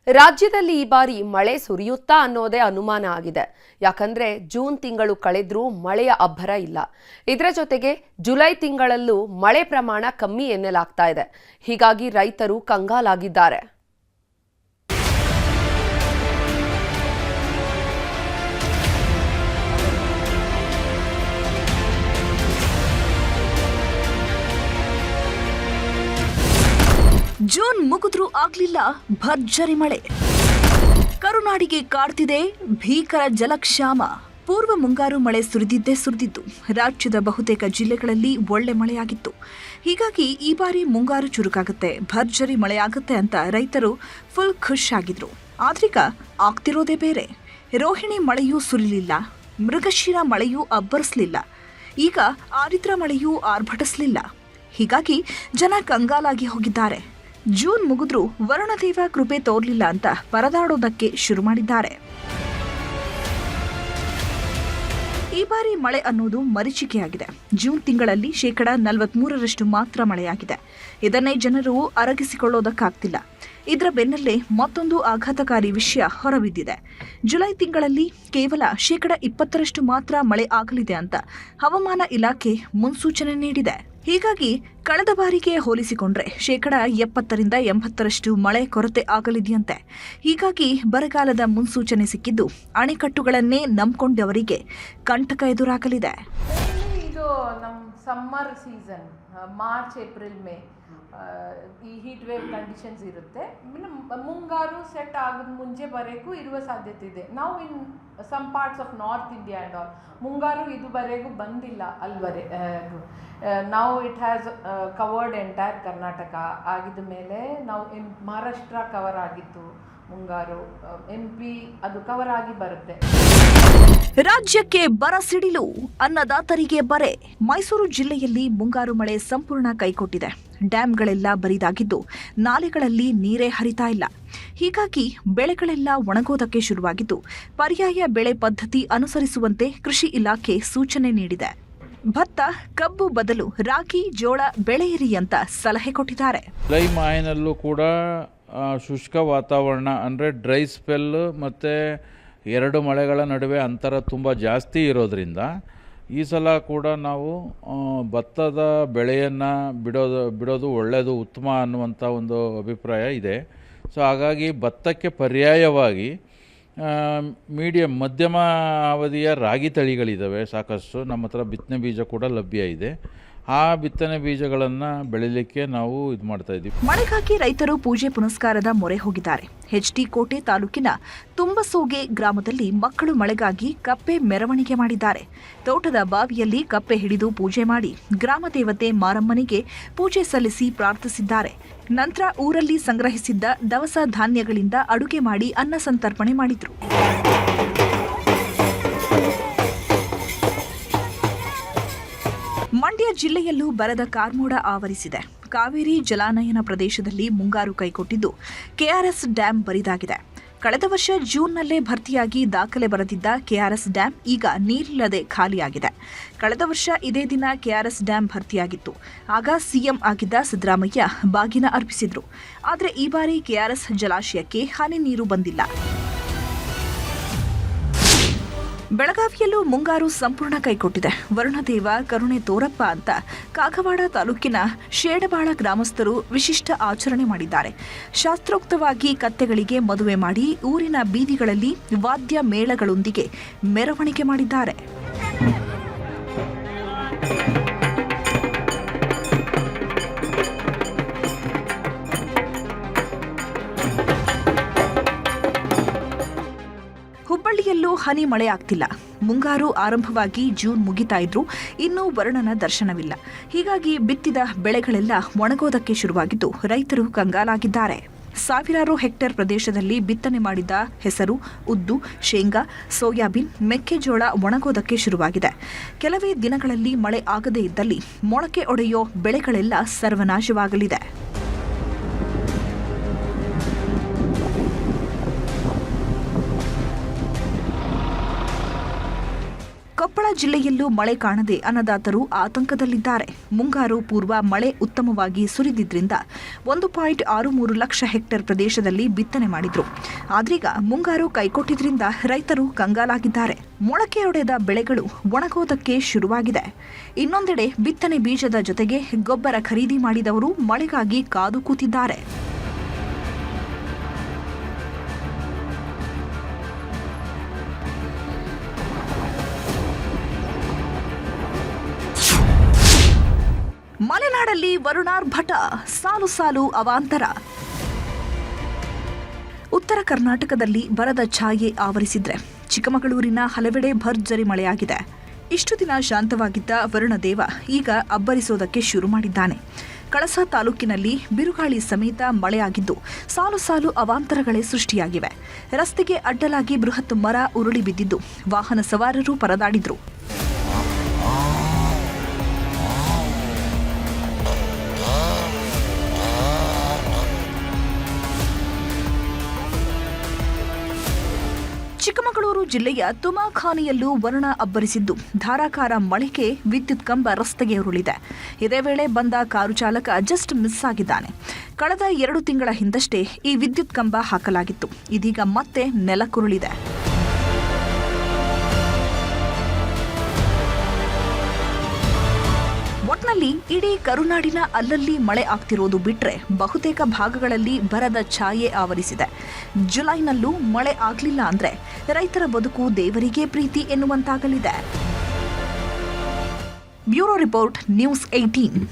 ರಾಜ್ಯದಲ್ಲಿ ಈ ಬಾರಿ ಮಳೆ ಸುರಿಯುತ್ತಾ ಅನ್ನೋದೇ ಅನುಮಾನ ಆಗಿದೆ. ಯಾಕಂದ್ರೆ ಜೂನ್ ತಿಂಗಳು ಕಳೆದ್ರೂ ಮಳೆಯ ಅಬ್ಬರ ಇಲ್ಲ. ಇದರ ಜೊತೆಗೆ ಜುಲೈ ತಿಂಗಳಲ್ಲೂ ಮಳೆ ಪ್ರಮಾಣ ಕಮ್ಮಿ ಎನ್ನಲಾಗ್ತಾ ಇದೆ. ಹೀಗಾಗಿ ರೈತರು ಕಂಗಾಲಾಗಿದ್ದಾರೆ. ಜೂನ್ ಮುಗಿದ್ರೂ ಆಗ್ಲಿಲ್ಲ ಭರ್ಜರಿ ಮಳೆ. ಕರುನಾಡಿಗೆ ಕಾಡ್ತಿದೆ ಭೀಕರ ಜಲಕ್ಷಾಮ. ಪೂರ್ವ ಮುಂಗಾರು ಮಳೆ ಸುರಿದಿದ್ದು ರಾಜ್ಯದ ಬಹುತೇಕ ಜಿಲ್ಲೆಗಳಲ್ಲಿ ಒಳ್ಳೆ ಮಳೆಯಾಗಿತ್ತು. ಹೀಗಾಗಿ ಈ ಬಾರಿ ಮುಂಗಾರು ಚುರುಕಾಗುತ್ತೆ, ಭರ್ಜರಿ ಮಳೆಯಾಗುತ್ತೆ ಅಂತ ರೈತರು ಫುಲ್ ಖುಷ್ ಆಗಿದ್ರು. ಆದ್ರೀಗ ಆಗ್ತಿರೋದೇ ಬೇರೆ. ರೋಹಿಣಿ ಮಳೆಯೂ ಸುರಿಲಿಲ್ಲ, ಮೃಗಶಿರ ಮಳೆಯೂ ಅಬ್ಬರಿಸಲಿಲ್ಲ, ಈಗ ಆರಿದ್ರ ಮಳೆಯೂ ಆರ್ಭಟಿಸಲಿಲ್ಲ. ಹೀಗಾಗಿ ಜನ ಕಂಗಾಲಾಗಿ ಹೋಗಿದ್ದಾರೆ. ಜೂನ್ ಮುಗಿದ್ರೂ ವರುಣದೇವ ಕೃಪೆ ತೋರ್ಲಿಲ್ಲ ಅಂತ ಪರದಾಡೋದಕ್ಕೆ ಶುರು ಮಾಡಿದ್ದಾರೆ. ಈ ಬಾರಿ ಮಳೆ ಅನ್ನೋದು ಮರೀಚಿಕೆಯಾಗಿದೆ. ಜೂನ್ ತಿಂಗಳಲ್ಲಿ 43% ಮಾತ್ರ ಮಳೆಯಾಗಿದೆ. ಇದನ್ನೇ ಜನರು ಅರಗಿಸಿಕೊಳ್ಳೋದಕ್ಕಾಗ್ತಿಲ್ಲ. ಇದರ ಬೆನ್ನಲ್ಲೇ ಮತ್ತೊಂದು ಆಘಾತಕಾರಿ ವಿಷಯ ಹೊರಬಿದ್ದಿದೆ. ಜುಲೈ ತಿಂಗಳಲ್ಲಿ ಕೇವಲ 20% ಮಾತ್ರ ಮಳೆ ಆಗಲಿದೆ ಅಂತ ಹವಾಮಾನ ಇಲಾಖೆ ಮುನ್ಸೂಚನೆ ನೀಡಿದೆ. ಹೀಗಾಗಿ ಕಳೆದ ಬಾರಿಗೆ ಹೋಲಿಸಿಕೊಂಡ್ರೆ 70% ಮಳೆ ಕೊರತೆ ಆಗಲಿದೆಯಂತೆ. ಹೀಗಾಗಿ ಬರಗಾಲದ ಮುನ್ಸೂಚನೆ ಸಿಕ್ಕಿದ್ದು ಅಣೆಕಟ್ಟುಗಳನ್ನೇ ನಂಬಿಕೊಂಡವರಿಗೆ ಕಂಟಕ ಎದುರಾಗಲಿದೆ. ಇದು ನಮ್ಮ summer season, March April May ಈ ಹೀಟ್ ವೇವ್ ಕಂಡೀಷನ್ಸ್ ಇರುತ್ತೆ. ಮುಂಗಾರು ಸೆಟ್ ಆಗದ ಮುಂಚೆ ಬರೋಕ್ಕೂ ಇರುವ ಸಾಧ್ಯತೆ ಇದೆ. ನಾವು in some parts of north India and all ಮುಂಗಾರು ಇದುವರೆಗೂ ಬಂದಿಲ್ಲ ಅಲ್ವರೆ. ನಾವು it has covered entire Karnataka ಆಗಿದ ಮೇಲೆ ನಾವು ಇನ್ ಮಹಾರಾಷ್ಟ್ರ ಕವರ್ ಆಗಿತ್ತು ಮುಂಗಾರು, MP ಅದು ಕವರ್ ಆಗಿ ಬರುತ್ತೆ. ರಾಜ್ಯಕ್ಕೆ ಬರ ಸಿಡಿಲು, ಅನ್ನದಾತರಿಗೆ ಬರೆ. ಮೈಸೂರು ಜಿಲ್ಲೆಯಲ್ಲಿ ಮುಂಗಾರು ಮಳೆ ಸಂಪೂರ್ಣ ಕೈಕೊಟ್ಟಿದೆ. ಡ್ಯಾಂಗಳೆಲ್ಲ ಬರಿದಾಗಿದ್ದು ನಾಲೆಗಳಲ್ಲಿ ನೀರೇ ಹರಿತಾ ಇಲ್ಲ. ಹೀಗಾಗಿ ಬೆಳೆಗಳೆಲ್ಲ ಒಣಗೋದಕ್ಕೆ ಶುರುವಾಗಿದ್ದು ಪರ್ಯಾಯ ಬೆಳೆ ಪದ್ಧತಿ ಅನುಸರಿಸುವಂತೆ ಕೃಷಿ ಇಲಾಖೆ ಸೂಚನೆ ನೀಡಿದೆ. ಭತ್ತ, ಕಬ್ಬು ಬದಲು ರಾಗಿ, ಜೋಳ ಬೆಳೆಯಿರಿ ಅಂತ ಸಲಹೆ ಕೊಟ್ಟಿದ್ದಾರೆ. ಜುಲೈ ಮಾಹೆನಲ್ಲೂ ಕೂಡ ಶುಷ್ಕ ವಾತಾವರಣ ಅಂದರೆ ಡ್ರೈ ಸ್ಪೆಲ್ ಮತ್ತು 2 ಮಳೆಗಳ ನಡುವೆ ಅಂತರ ತುಂಬ ಜಾಸ್ತಿ ಇರೋದ್ರಿಂದ ಈ ಸಲ ಕೂಡ ನಾವು ಭತ್ತದ ಬೆಳೆಯನ್ನು ಬಿಡೋದು ಒಳ್ಳೆಯದು, ಉತ್ತಮ ಅನ್ನುವಂಥ ಒಂದು ಅಭಿಪ್ರಾಯ ಇದೆ. ಸೊ ಹಾಗಾಗಿ ಭತ್ತಕ್ಕೆ ಪರ್ಯಾಯವಾಗಿ ಮಧ್ಯಮ ಅವಧಿಯ ರಾಗಿ ತಳಿಗಳಿದ್ದಾವೆ ಸಾಕಷ್ಟು. ನಮ್ಮ ಹತ್ರ ಬಿತ್ತನೆ ಬೀಜ ಕೂಡ ಲಭ್ಯ ಇದೆ. ಆ ಬಿತ್ತನೆ ಬೀಜಗಳನ್ನು ಬೆಳಿಲಿಕ್ಕೆ ನಾವು ಇದು ಮಾಡ್ತಾ ಇದ್ದೀವಿ. ಮಳೆಗಾಗಿ ರೈತರು ಪೂಜೆ ಪುನಸ್ಕಾರದ ಮೊರೆ ಹೋಗಿದ್ದಾರೆ. HD ಕೋಟೆ ತಾಲೂಕಿನ ತುಂಬಸೋಗೆ ಗ್ರಾಮದಲ್ಲಿ ಮಕ್ಕಳು ಮಳೆಗಾಗಿ ಕಪ್ಪೆ ಮೆರವಣಿಗೆ ಮಾಡಿದ್ದಾರೆ. ತೋಟದ ಬಾವಿಯಲ್ಲಿ ಕಪ್ಪೆ ಹಿಡಿದು ಪೂಜೆ ಮಾಡಿ ಗ್ರಾಮ ದೇವತೆ ಮಾರಮ್ಮನಿಗೆ ಪೂಜೆ ಸಲ್ಲಿಸಿ ಪ್ರಾರ್ಥಿಸಿದ್ದಾರೆ. ನಂತರ ಊರಲ್ಲಿ ಸಂಗ್ರಹಿಸಿದ್ದ ದವಸ ಧಾನ್ಯಗಳಿಂದ ಅಡುಗೆ ಮಾಡಿ ಅನ್ನ ಸಂತರ್ಪಣೆ ಮಾಡಿದ್ರು. ಮಂಡ್ಯ ಜಿಲ್ಲೆಯಲ್ಲೂ ಬರದ ಕಾರ್ಮೋಡ ಆವರಿಸಿದೆ. ಕಾವೇರಿ ಜಲಾನಯನ ಪ್ರದೇಶದಲ್ಲಿ ಮುಂಗಾರು ಕೈಕೊಟ್ಟಿದ್ದು KRS ಡ್ಯಾಂ ಬರಿದಾಗಿದೆ. ಕಳೆದ ವರ್ಷ ಜೂನ್ನಲ್ಲೇ ಭರ್ತಿಯಾಗಿ ದಾಖಲೆ ಬರೆದಿದ್ದ KRS ಡ್ಯಾಂ ಈಗ ನೀರಿಲ್ಲದೆ ಖಾಲಿಯಾಗಿದೆ. ಕಳೆದ ವರ್ಷ ಇದೇ ದಿನ KRS ಡ್ಯಾಂ ಭರ್ತಿಯಾಗಿತ್ತು. ಆಗ CM ಆಗಿದ್ದ ಸಿದ್ದರಾಮಯ್ಯ ಬಾಗಿನ ಅರ್ಪಿಸಿದ್ರು. ಆದರೆ ಈ ಬಾರಿ KRS ಜಲಾಶಯಕ್ಕೆ ಹನಿ ನೀರು ಬಂದಿಲ್ಲ. ಬೆಳಗಾವಿಯಲ್ಲೂ ಮುಂಗಾರು ಸಂಪೂರ್ಣ ಕೈಕೊಟ್ಟಿದೆ. ವರುಣದೇವ ಕರುಣೆ ತೋರಪ್ಪ ಅಂತ ಕಾಗವಾಡ ತಾಲೂಕಿನ ಶೇಡಬಾಳ ಗ್ರಾಮಸ್ಥರು ವಿಶಿಷ್ಟ ಆಚರಣೆ ಮಾಡಿದ್ದಾರೆ. ಶಾಸ್ತ್ರೋಕ್ತವಾಗಿ ಕತ್ತೆಗಳಿಗೆ ಮದುವೆ ಮಾಡಿ ಊರಿನ ಬೀದಿಗಳಲ್ಲಿ ವಾದ್ಯ ಮೇಳಗಳೊಂದಿಗೆ ಮೆರವಣಿಗೆ ಮಾಡಿದ್ದಾರೆ. ಹುಬ್ಬಳ್ಳಿಯಲ್ಲೂ ಹನಿ ಮಳೆ ಆಗ್ತಿಲ್ಲ. ಮುಂಗಾರು ಆರಂಭವಾಗಿ ಜೂನ್ ಮುಗಿತಾ ಇದ್ರೂ ಇನ್ನೂ ವರುಣನ ದರ್ಶನವಿಲ್ಲ. ಹೀಗಾಗಿ ಬಿತ್ತಿದ ಬೆಳೆಗಳೆಲ್ಲ ಒಣಗೋದಕ್ಕೆ ಶುರುವಾಗಿದ್ದು ರೈತರು ಕಂಗಾಲಾಗಿದ್ದಾರೆ. ಸಾವಿರಾರು ಹೆಕ್ಟೇರ್ ಪ್ರದೇಶದಲ್ಲಿ ಬಿತ್ತನೆ ಮಾಡಿದ ಹೆಸರು, ಉದ್ದು, ಶೇಂಗಾ, ಸೋಯಾಬೀನ್, ಮೆಕ್ಕೆಜೋಳ ಒಣಗೋದಕ್ಕೆ ಶುರುವಾಗಿದೆ. ಕೆಲವೇ ದಿನಗಳಲ್ಲಿ ಮಳೆ ಆಗದೇ ಇದ್ದಲ್ಲಿ ಮೊಳಕೆ ಒಡೆಯೋ ಬೆಳೆಗಳೆಲ್ಲ ಸರ್ವನಾಶವಾಗಲಿದೆ. ಕೊಪ್ಪಳ ಜಿಲ್ಲೆಯಲ್ಲೂ ಮಳೆ ಕಾಣದೆ ಅನ್ನದಾತರು ಆತಂಕದಲ್ಲಿದ್ದಾರೆ. ಮುಂಗಾರು ಪೂರ್ವ ಮಳೆ ಉತ್ತಮವಾಗಿ ಸುರಿದಿದ್ರಿಂದ 1.63 ಲಕ್ಷ ಹೆಕ್ಟೇರ್ ಪ್ರದೇಶದಲ್ಲಿ ಬಿತ್ತನೆ ಮಾಡಿದ್ರು. ಆದ್ರೀಗ ಮುಂಗಾರು ಕೈಕೊಟ್ಟಿದ್ರಿಂದ ರೈತರು ಕಂಗಾಲಾಗಿದ್ದಾರೆ. ಮೊಳಕೆಯೊಡೆದ ಬೆಳೆಗಳು ಒಣಗೋದಕ್ಕೆ ಶುರುವಾಗಿದೆ. ಇನ್ನೊಂದೆಡೆ ಬಿತ್ತನೆ ಬೀಜದ ಜೊತೆಗೆ ಗೊಬ್ಬರ ಖರೀದಿ ಮಾಡಿದವರು ಮಳೆಗಾಗಿ ಕಾದು ಕೂತಿದ್ದಾರೆ. ಮಲೆನಾಡಲ್ಲಿ ವರುಣಾರ್ಭಟ, ಸಾಲು ಸಾಲು ಅವಾಂತರ. ಉತ್ತರ ಕರ್ನಾಟಕದಲ್ಲಿ ಬರದ ಛಾಯೆ ಆವರಿಸಿದ್ರೆ ಚಿಕ್ಕಮಗಳೂರಿನ ಹಲವೆಡೆ ಭರ್ಜರಿ ಮಳೆಯಾಗಿದೆ. ಇಷ್ಟು ದಿನ ಶಾಂತವಾಗಿದ್ದ ವರುಣದೇವ ಈಗ ಅಬ್ಬರಿಸೋದಕ್ಕೆ ಶುರು ಮಾಡಿದ್ದಾನೆ. ಕಳಸಾ ತಾಲೂಕಿನಲ್ಲಿ ಬಿರುಗಾಳಿ ಸಮೇತ ಮಳೆಯಾಗಿದ್ದು ಸಾಲು ಸಾಲು ಅವಾಂತರಗಳೇ ಸೃಷ್ಟಿಯಾಗಿವೆ. ರಸ್ತೆಗೆ ಅಡ್ಡಲಾಗಿ ಬೃಹತ್ ಮರ ಉರುಳಿ ಬಿದ್ದಿದ್ದು ವಾಹನ ಸವಾರರು ಪರದಾಡಿದ್ರು. ಚಿಕ್ಕಮಗಳೂರು ಜಿಲ್ಲೆಯ ತುಮಾಖಾನಿಯಲ್ಲೂ ವರುಣ ಅಬ್ಬರಿಸಿದ್ದು ಧಾರಾಕಾರ ಮಳೆಗೆ ವಿದ್ಯುತ್ ಕಂಬ ರಸ್ತೆಗೆ ಉರುಳಿದೆ. ಇದೇ ವೇಳೆ ಬಂದ ಕಾರು ಚಾಲಕ ಜಸ್ಟ್ ಮಿಸ್ ಆಗಿದ್ದಾನೆ. ಕಳೆದ 2 ತಿಂಗಳ ಹಿಂದಷ್ಟೇ ಈ ವಿದ್ಯುತ್ ಕಂಬ ಹಾಕಲಾಗಿತ್ತು. ಇದೀಗ ಮತ್ತೆ ನೆಲಕ್ಕುರುಳಿದೆ. ಒಟ್ನಲ್ಲಿ ಇಡೀ ಕರುನಾಡಿನ ಅಲ್ಲಲ್ಲಿ ಮಳೆ ಆಗ್ತಿರೋದು ಬಿಟ್ರೆ ಬಹುತೇಕ ಭಾಗಗಳಲ್ಲಿ ಬರದ ಛಾಯೆ ಆವರಿಸಿದೆ. ಜುಲೈನಲ್ಲೂ ಮಳೆ ಆಗ್ಲಿಲ್ಲ ಅಂದ್ರೆ ರೈತರ ಬದುಕು ದೇವರಿಗೆ ಪ್ರೀತಿ ಎನ್ನುವಂತಾಗಲಿದೆ. Bureau report, news 18.